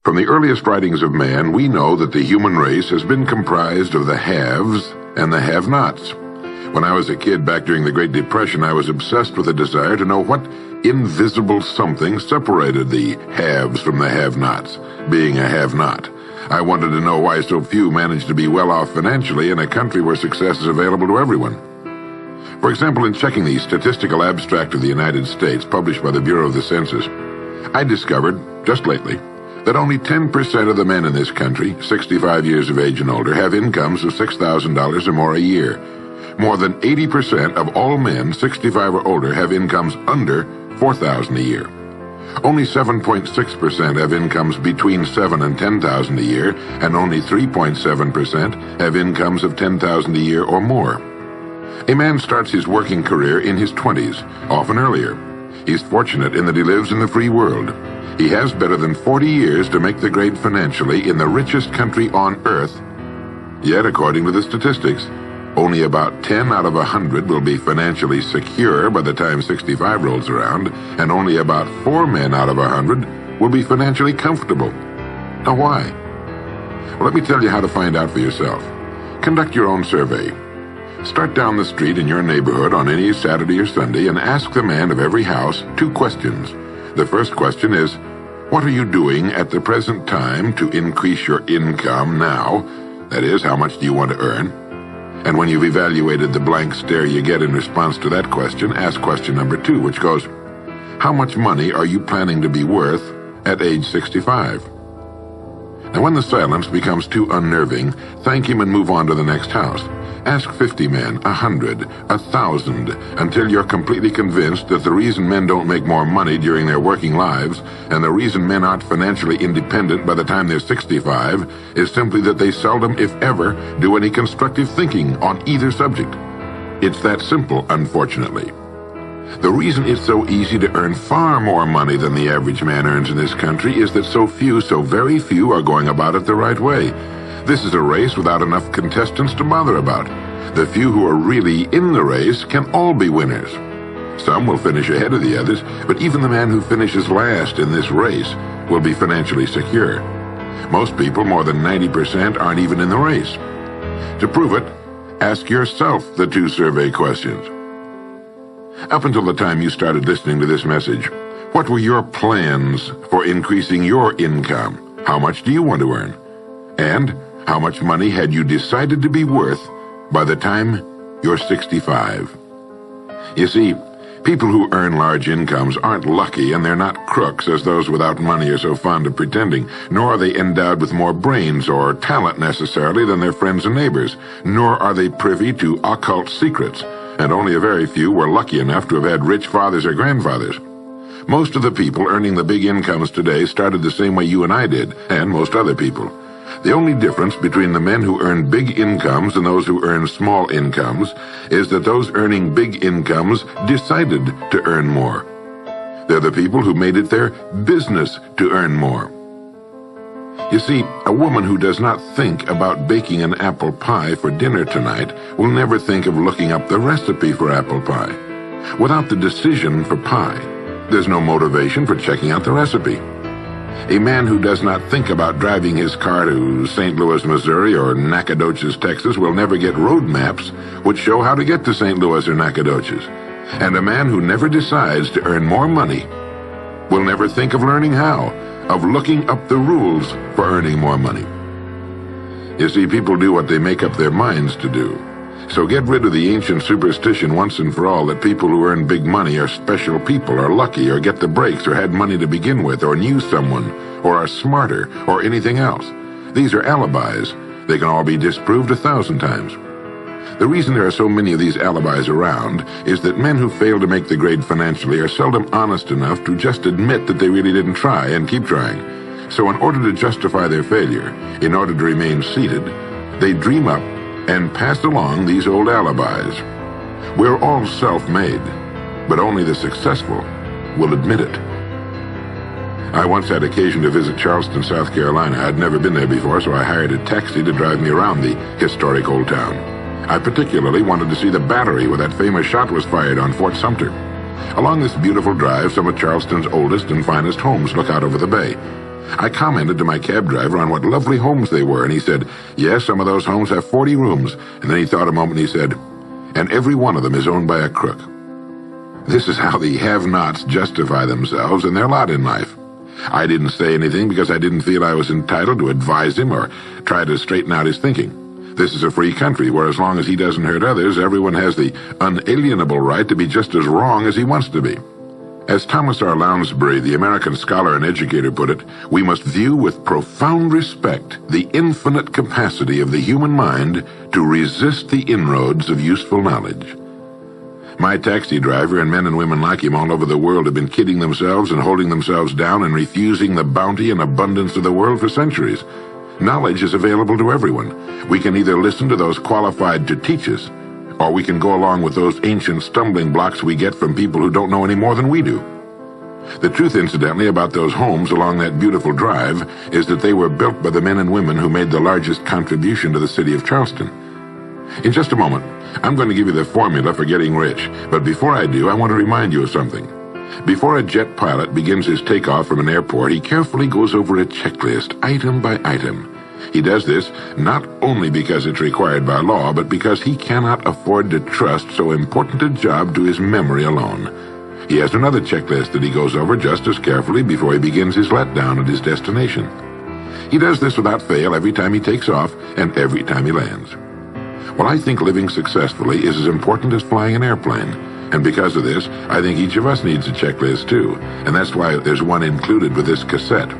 From the earliest writings of man, we know that the human race has been comprised of the haves and the have-nots. When I was a kid back during the Great Depression, I was obsessed with a desire to know what invisible something separated the haves from the have-nots, being a have-not. I wanted to know why so few managed to be well off financially in a country where success is available to everyone. For example, in checking the Statistical Abstract of the United States, published by the Bureau of the Census, I discovered, just lately, that only 10% of the men in this country, 65 years of age and older, have incomes of $6,000 or more a year. More than 80% of all men 65 or older have incomes under $4,000 a year. Only 7.6% have incomes between $7,000 and $10,000 a year, and only 3.7% have incomes of $10,000 a year or more. A man starts his working career in his 20s, often earlier. He's fortunate in that he lives in the free world. He has better than 40 years to make the grade financially in the richest country on earth. Yet, according to the statistics, only about 10 out of 100 will be financially secure by the time 65 rolls around, and only about 4 men out of 100 will be financially comfortable. Now, why? Well, let me tell you how to find out for yourself. Conduct your own survey. Start down the street in your neighborhood on any Saturday or Sunday and ask the man of every house 2 questions. The first question is, what are you doing at the present time to increase your income now? That is, how much do you want to earn? And when you've evaluated the blank stare you get in response to that question, ask question number 2, which goes, how much money are you planning to be worth at age 65? Now, when the silence becomes too unnerving, thank him and move on to the next house. Ask 50 men, 100, 1,000, until you're completely convinced that the reason men don't make more money during their working lives, and the reason men aren't financially independent by the time they're 65, is simply that they seldom, if ever, do any constructive thinking on either subject. It's that simple, unfortunately. The reason it's so easy to earn far more money than the average man earns in this country is that so very few are going about it the right way. This is a race without enough contestants to bother about. The few who are really in the race can all be winners. Some will finish ahead of the others, but even the man who finishes last in this race will be financially secure. Most people, more than 90%, aren't even in the race. To prove it, ask yourself the 2 survey questions. Up until the time you started listening to this message, what were your plans for increasing your income? How much do you want to earn? And how much money had you decided to be worth by the time you're 65? You see, people who earn large incomes aren't lucky, and they're not crooks as those without money are so fond of pretending, nor are they endowed with more brains or talent necessarily than their friends and neighbors, nor are they privy to occult secrets, and only a very few were lucky enough to have had rich fathers or grandfathers. Most of the people earning the big incomes today started the same way you and I did, and most other people. The only difference between the men who earn big incomes and those who earn small incomes is that those earning big incomes decided to earn more. They're the people who made it their business to earn more. You see, a woman who does not think about baking an apple pie for dinner tonight will never think of looking up the recipe for apple pie. Without the decision for pie, there's no motivation for checking out the recipe. A man who does not think about driving his car to St. Louis, Missouri or Nacogdoches, Texas will never get road maps which show how to get to St. Louis or Nacogdoches. And a man who never decides to earn more money will never think of learning how, of looking up the rules for earning more money. You see, people do what they make up their minds to do. So get rid of the ancient superstition once and for all that people who earn big money are special people, or lucky, or get the breaks, or had money to begin with, or knew someone, or are smarter, or anything else. These are alibis. They can all be disproved 1,000 times. The reason there are so many of these alibis around is that men who fail to make the grade financially are seldom honest enough to just admit that they really didn't try and keep trying. So in order to justify their failure, in order to remain seated, they dream up and pass along these old alibis. We're all self-made, but only the successful will admit it. I once had occasion to visit Charleston, South Carolina. I'd never been there before, so I hired a taxi to drive me around the historic old town. I particularly wanted to see the battery where that famous shot was fired on Fort Sumter. Along this beautiful drive, some of Charleston's oldest and finest homes look out over the bay. I commented to my cab driver on what lovely homes they were, and he said, yes, some of those homes have 40 rooms. And then he thought a moment and he said, and every one of them is owned by a crook. This is how the have-nots justify themselves and their lot in life. I didn't say anything because I didn't feel I was entitled to advise him or try to straighten out his thinking. This is a free country where as long as he doesn't hurt others, everyone has the unalienable right to be just as wrong as he wants to be. As Thomas R. Lounsbury, the American scholar and educator, put it, we must view with profound respect the infinite capacity of the human mind to resist the inroads of useful knowledge. My taxi driver and men and women like him all over the world have been kidding themselves and holding themselves down and refusing the bounty and abundance of the world for centuries. Knowledge is available to everyone. We can either listen to those qualified to teach us, or we can go along with those ancient stumbling blocks we get from people who don't know any more than we do. The truth, incidentally, about those homes along that beautiful drive is that they were built by the men and women who made the largest contribution to the city of Charleston. In just a moment, I'm going to give you the formula for getting rich, but before I do, I want to remind you of something. Before a jet pilot begins his takeoff from an airport, he carefully goes over a checklist, item by item. He does this not only because it's required by law, but because he cannot afford to trust so important a job to his memory alone. He has another checklist that he goes over just as carefully before he begins his letdown at his destination. He does this without fail every time he takes off and every time he lands. Well, I think living successfully is as important as flying an airplane. And because of this, I think each of us needs a checklist too. And that's why there's one included with this cassette.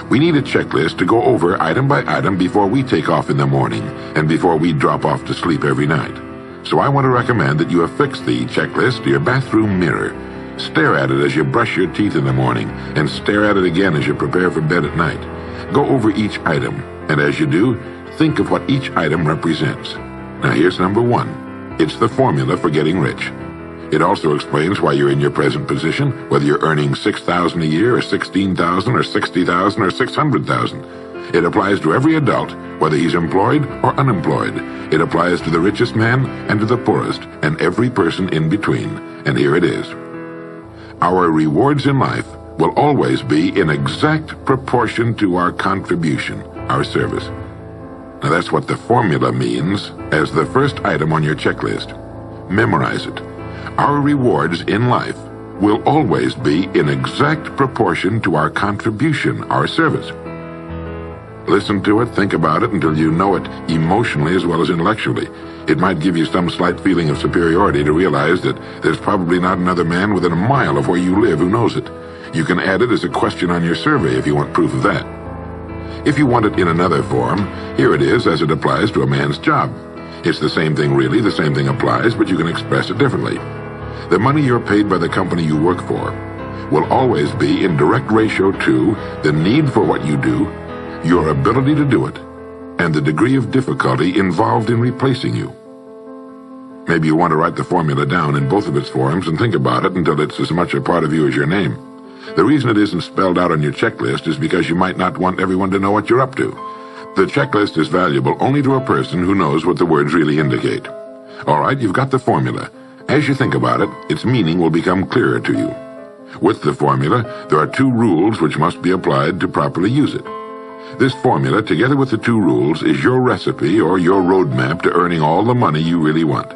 We need a checklist to go over item by item before we take off in the morning and before we drop off to sleep every night. So I want to recommend that you affix the checklist to your bathroom mirror. Stare at it as you brush your teeth in the morning and stare at it again as you prepare for bed at night. Go over each item, and as you do, think of what each item represents. Now here's number one. It's the formula for getting rich. It also explains why you're in your present position, whether you're earning $6,000 a year or $16,000 or $60,000 or $600,000. It applies to every adult, whether he's employed or unemployed. It applies to the richest man and to the poorest, and every person in between. And here it is. Our rewards in life will always be in exact proportion to our contribution, our service. Now that's what the formula means as the first item on your checklist. Memorize it. Our rewards in life will always be in exact proportion to our contribution, our service. Listen to it, think about it until you know it emotionally as well as intellectually. It might give you some slight feeling of superiority to realize that there's probably not another man within a mile of where you live who knows it. You can add it as a question on your survey if you want proof of that. If you want it in another form, here it is as it applies to a man's job. It's the same thing really, the same thing applies, but you can express it differently. The money you're paid by the company you work for will always be in direct ratio to the need for what you do, your ability to do it, and the degree of difficulty involved in replacing you. Maybe you want to write the formula down in both of its forms and think about it until it's as much a part of you as your name. The reason it isn't spelled out on your checklist is because you might not want everyone to know what you're up to. The checklist is valuable only to a person who knows what the words really indicate. All right, you've got the formula. As you think about it, its meaning will become clearer to you. With the formula, there are two rules which must be applied to properly use it. This formula, together with the two rules, is your recipe or your roadmap to earning all the money you really want.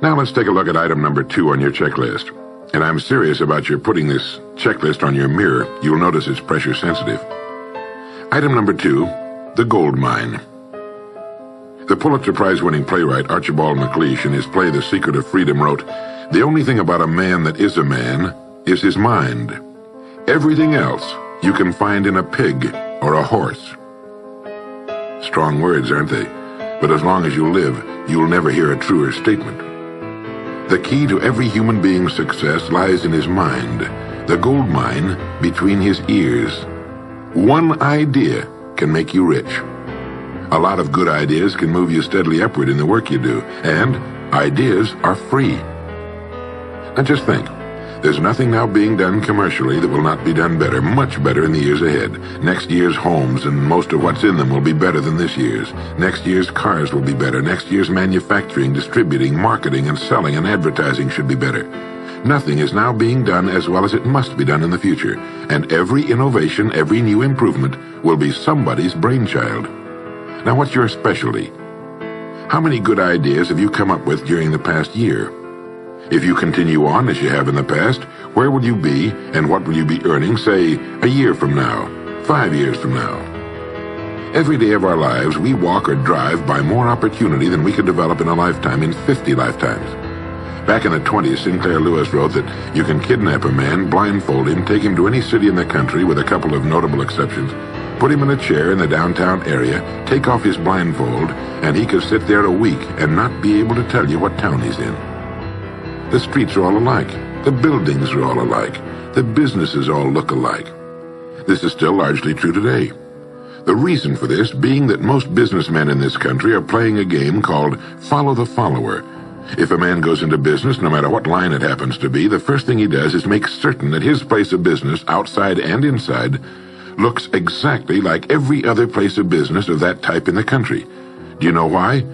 Now let's take a look at item number 2 on your checklist. And I'm serious about your putting this checklist on your mirror. You'll notice it's pressure sensitive. Item number 2, the gold mine. The Pulitzer Prize-winning playwright Archibald MacLeish in his play The Secret of Freedom wrote, "The only thing about a man that is a man is his mind. Everything else you can find in a pig or a horse." Strong words, aren't they? But as long as you live, you'll never hear a truer statement. The key to every human being's success lies in his mind, the gold mine between his ears. One idea can make you rich. A lot of good ideas can move you steadily upward in the work you do, and ideas are free. Now just think, there's nothing now being done commercially that will not be done better, much better in the years ahead. Next year's homes and most of what's in them will be better than this year's. Next year's cars will be better. Next year's manufacturing, distributing, marketing, and selling and advertising should be better. Nothing is now being done as well as it must be done in the future, and every innovation, every new improvement will be somebody's brainchild. Now, what's your specialty? How many good ideas have you come up with during the past year? If you continue on as you have in the past, where will you be and what will you be earning, say, a year from now, 5 years from now? Every day of our lives, we walk or drive by more opportunity than we could develop in a lifetime in 50 lifetimes. Back in the 20s, Sinclair Lewis wrote that you can kidnap a man, blindfold him, take him to any city in the country with a couple of notable exceptions, put him in a chair in the downtown area, take off his blindfold, and he could sit there a week and not be able to tell you what town he's in. The streets are all alike. The buildings are all alike. The businesses all look alike. This is still largely true today. The reason for this being that most businessmen in this country are playing a game called follow the follower. If a man goes into business, no matter what line it happens to be, the first thing he does is make certain that his place of business, outside and inside, looks exactly like every other place of business of that type in the country. Do you know why?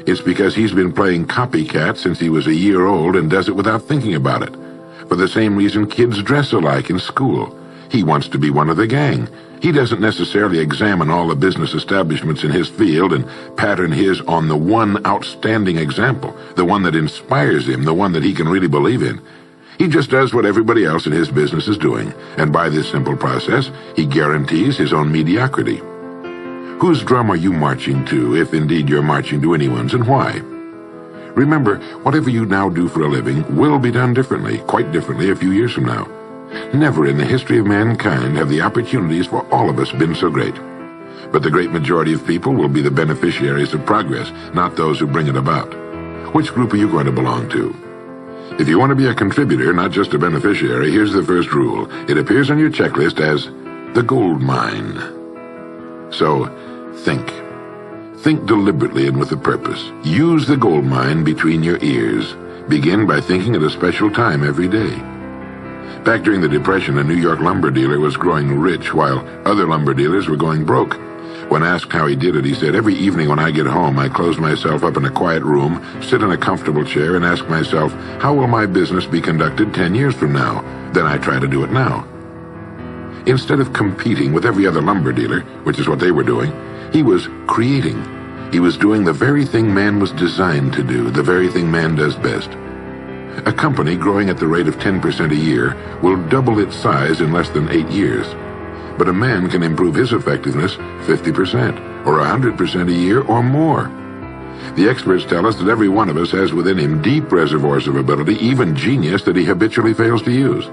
It's because he's been playing copycat since he was a year old and does it without thinking about it. For the same reason kids dress alike in school. He wants to be one of the gang. He doesn't necessarily examine all the business establishments in his field and pattern his on the one outstanding example, the one that inspires him, the one that he can really believe in. He just does what everybody else in his business is doing, and by this simple process, he guarantees his own mediocrity. Whose drum are you marching to, if indeed you're marching to anyone's, and why? Remember, whatever you now do for a living will be done differently, quite differently a few years from now. Never in the history of mankind have the opportunities for all of us been so great. But the great majority of people will be the beneficiaries of progress, not those who bring it about. Which group are you going to belong to? If you want to be a contributor, not just a beneficiary, here's the first rule. It appears on your checklist as the gold mine. So, think. Think deliberately and with a purpose. Use the gold mine between your ears. Begin by thinking at a special time every day. Back during the Depression, a New York lumber dealer was growing rich while other lumber dealers were going broke. When asked how he did it, he said, "Every evening when I get home, I close myself up in a quiet room, sit in a comfortable chair, and ask myself, how will my business be conducted 10 years from now? Then I try to do it now." Instead of competing with every other lumber dealer, which is what they were doing, he was creating. He was doing the very thing man was designed to do, the very thing man does best. A company growing at the rate of 10% a year will double its size in less than 8 years. But a man can improve his effectiveness 50% or 100% a year or more. The experts tell us that every one of us has within him deep reservoirs of ability, even genius, that he habitually fails to use.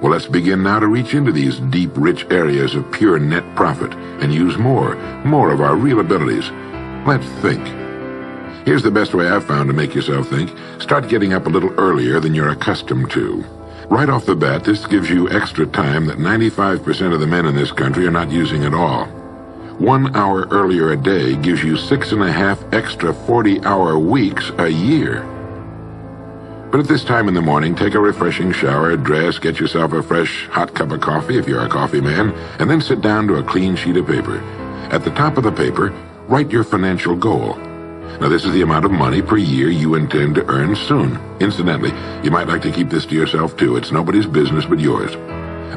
Well, let's begin now to reach into these deep, rich areas of pure net profit and use more of our real abilities. Let's think. Here's the best way I've found to make yourself think. Start getting up a little earlier than you're accustomed to. Right off the bat, this gives you extra time that 95% of the men in this country are not using at all. 1 hour earlier a day gives you 6.5 extra 40-hour weeks a year. But at this time in the morning, take a refreshing shower, dress, get yourself a fresh, hot cup of coffee if you're a coffee man, and then sit down to a clean sheet of paper. At the top of the paper, write your financial goal. Now, this is the amount of money per year you intend to earn soon. Incidentally, you might like to keep this to yourself, too. It's nobody's business but yours.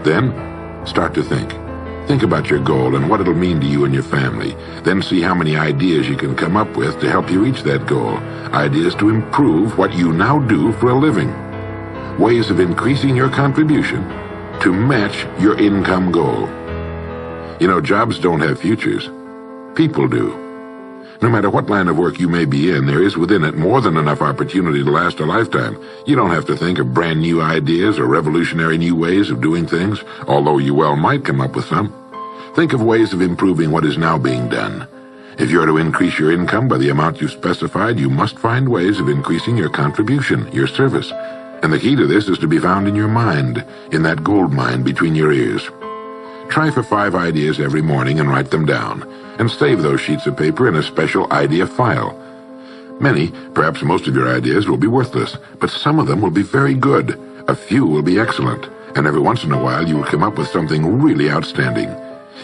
Then, start to think. Think about your goal and what it'll mean to you and your family. Then see how many ideas you can come up with to help you reach that goal. Ideas to improve what you now do for a living. Ways of increasing your contribution to match your income goal. You know, jobs don't have futures. People do. No matter what line of work you may be in, there is within it more than enough opportunity to last a lifetime. You don't have to think of brand new ideas or revolutionary new ways of doing things, although you well might come up with some. Think of ways of improving what is now being done. If you are to increase your income by the amount you've specified, you must find ways of increasing your contribution, your service. And the key to this is to be found in your mind, in that gold mine between your ears. Try for 5 ideas every morning and write them down, and save those sheets of paper in a special idea file. Many, perhaps most of your ideas will be worthless, but some of them will be very good. A few will be excellent, and every once in a while you will come up with something really outstanding.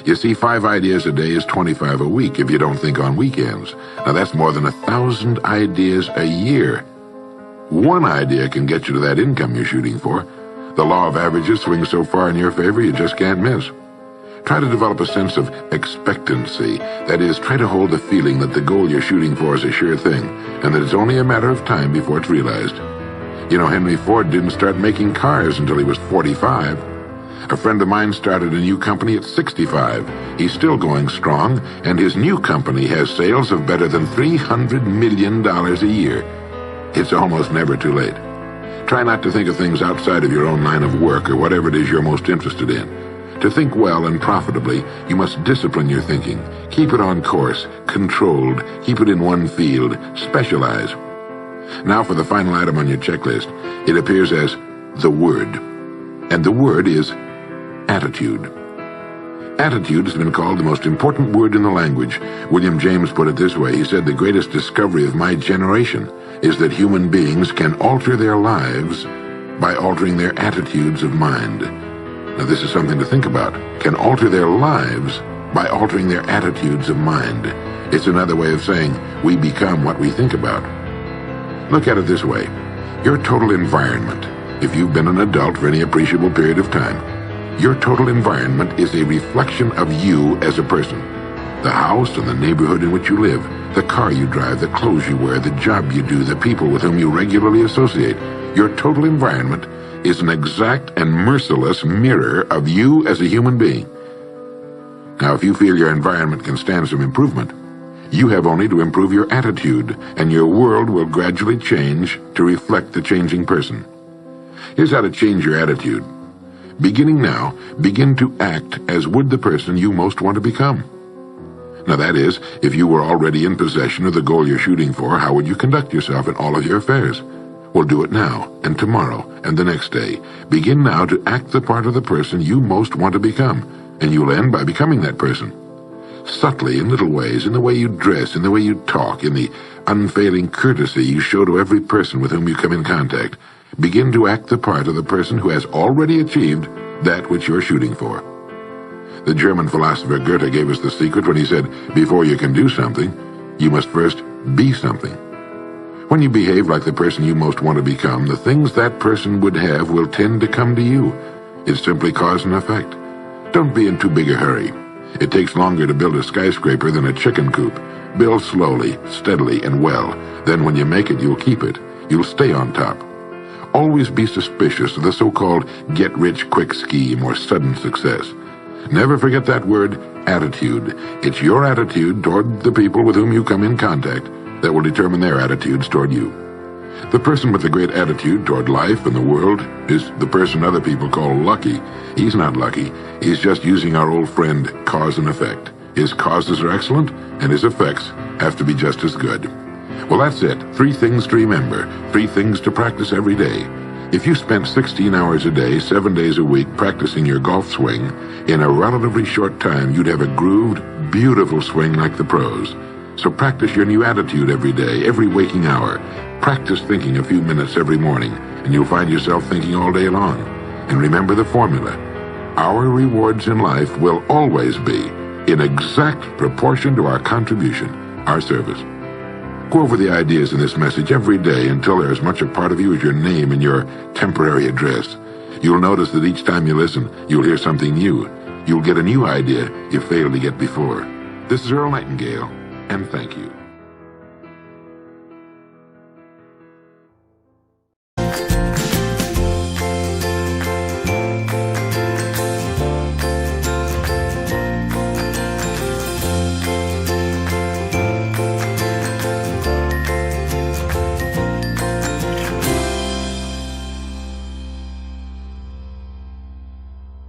You see, 5 ideas a day is 25 a week if you don't think on weekends. Now that's more than 1,000 ideas a year. One idea can get you to that income you're shooting for. The law of averages swings so far in your favor you just can't miss. Try to develop a sense of expectancy. That is, try to hold the feeling that the goal you're shooting for is a sure thing, and that it's only a matter of time before it's realized. You know, Henry Ford didn't start making cars until he was 45. A friend of mine started a new company at 65. He's still going strong, and his new company has sales of better than $300 million a year. It's almost never too late. Try not to think of things outside of your own line of work or whatever it is you're most interested in. To think well and profitably, you must discipline your thinking. Keep it on course, controlled, keep it in one field, specialize. Now for the final item on your checklist. It appears as the word. And the word is attitude. Attitude has been called the most important word in the language. William James put it this way. He said, "The greatest discovery of my generation is that human beings can alter their lives by altering their attitudes of mind." Now this is something to think about. Can alter their lives by altering their attitudes of mind. It's another way of saying we become what we think about. Look at it this way. Your total environment, if you've been an adult for any appreciable period of time, your total environment is a reflection of you as a person. The house and the neighborhood in which you live, the car you drive, the clothes you wear, the job you do, the people with whom you regularly associate. Your total environment is an exact and merciless mirror of you as a human being. Now, if you feel your environment can stand some improvement, you have only to improve your attitude, and your world will gradually change to reflect the changing person. Here's how to change your attitude. Beginning now, begin to act as would the person you most want to become. Now that is, if you were already in possession of the goal you're shooting for, how would you conduct yourself in all of your affairs? Well, do it now, and tomorrow, and the next day. Begin now to act the part of the person you most want to become, and you'll end by becoming that person. Subtly, in little ways, in the way you dress, in the way you talk, in the unfailing courtesy you show to every person with whom you come in contact, begin to act the part of the person who has already achieved that which you're shooting for. The German philosopher Goethe gave us the secret when he said, before you can do something, you must first be something. When you behave like the person you most want to become, the things that person would have will tend to come to you. It's simply cause and effect. Don't be in too big a hurry. It takes longer to build a skyscraper than a chicken coop. Build slowly, steadily, and well. Then when you make it, you'll keep it. You'll stay on top. Always be suspicious of the so-called get-rich-quick scheme or sudden success. Never forget that word, attitude. It's your attitude toward the people with whom you come in contact that will determine their attitudes toward you. The person with a great attitude toward life and the world is the person other people call lucky. He's not lucky. He's just using our old friend cause and effect. His causes are excellent, and his effects have to be just as good. Well, that's it. 3 things to remember. 3 things to practice every day. If you spent 16 hours a day, 7 days a week practicing your golf swing, in a relatively short time you'd have a grooved, beautiful swing like the pros. So practice your new attitude every day, every waking hour. Practice thinking a few minutes every morning, and you'll find yourself thinking all day long. And remember the formula. Our rewards in life will always be in exact proportion to our contribution, our service. Go over the ideas in this message every day until they're as much a part of you as your name and your temporary address. You'll notice that each time you listen, you'll hear something new. You'll get a new idea you failed to get before. This is Earl Nightingale, and thank you.